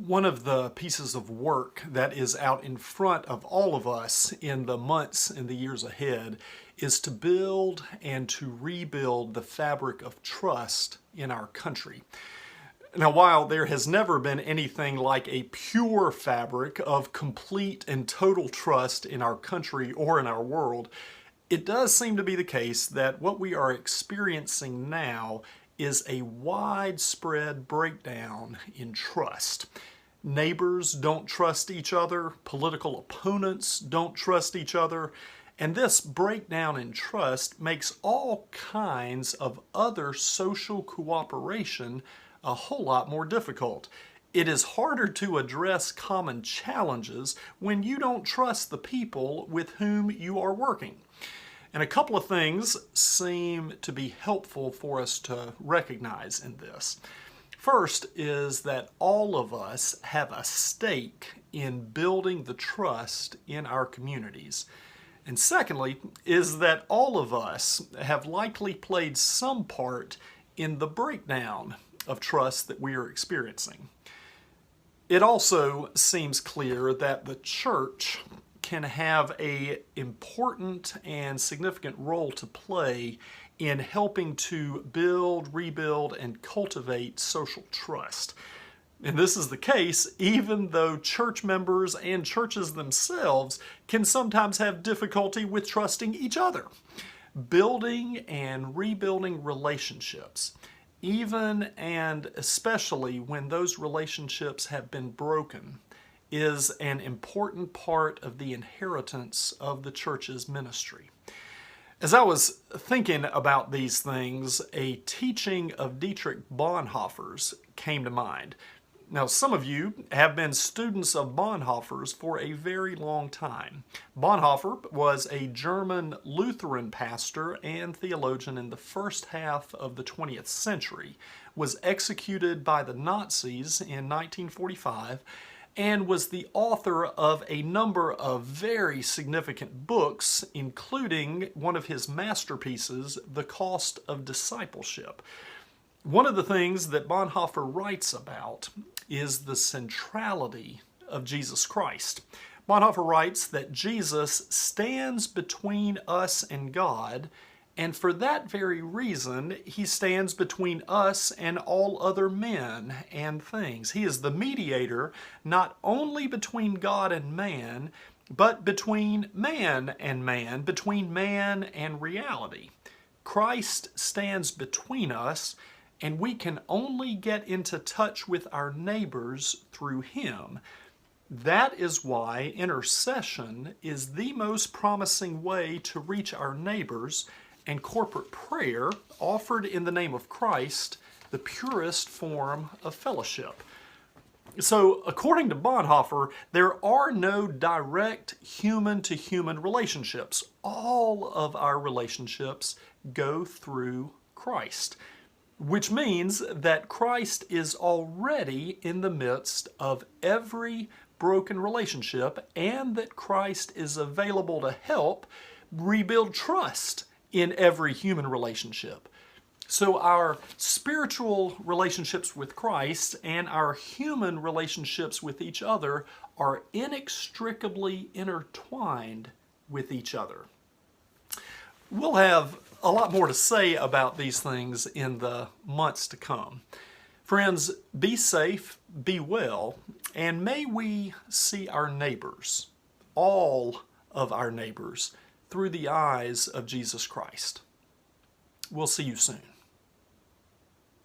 One of the pieces of work that is out in front of all of us in the months and the years ahead is to build and to rebuild the fabric of trust in our country. Now, while there has never been anything like a pure fabric of complete and total trust in our country or in our world, it does seem to be the case that what we are experiencing now is a widespread breakdown in trust. Neighbors don't trust each other, political opponents don't trust each other, and this breakdown in trust makes all kinds of other social cooperation a whole lot more difficult. It is harder to address common challenges when you don't trust the people with whom you are working. And a couple of things seem to be helpful for us to recognize in this. First is that all of us have a stake in building the trust in our communities. And secondly is that all of us have likely played some part in the breakdown of trust that we are experiencing. It also seems clear that the church can have an important and significant role to play in helping to build, rebuild, and cultivate social trust. And this is the case even though church members and churches themselves can sometimes have difficulty with trusting each other. Building and rebuilding relationships, even and especially when those relationships have been broken, is an important part of the inheritance of the church's ministry. As I was thinking about these things, a teaching of Dietrich Bonhoeffer's came to mind. Now, some of you have been students of Bonhoeffer's for a very long time. Bonhoeffer was a German Lutheran pastor and theologian in the first half of the 20th century, was executed by the Nazis in 1945, and was the author of a number of very significant books, including one of his masterpieces, The Cost of Discipleship. One of the things that Bonhoeffer writes about is the centrality of Jesus Christ. Bonhoeffer writes that Jesus stands between us and God, and for that very reason, he stands between us and all other men and things. He is the mediator not only between God and man, but between man and man, between man and reality. Christ stands between us, and we can only get into touch with our neighbors through him. That is why intercession is the most promising way to reach our neighbors, and corporate prayer, offered in the name of Christ, the purest form of fellowship. So, according to Bonhoeffer, there are no direct human-to-human relationships. All of our relationships go through Christ, which means that Christ is already in the midst of every broken relationship, and that Christ is available to help rebuild trust in every human relationship. So our spiritual relationships with Christ and our human relationships with each other are inextricably intertwined with each other. We'll have a lot more to say about these things in the months to come. Friends, be safe, be well, and may we see our neighbors, all of our neighbors, through the eyes of Jesus Christ. We'll see you soon.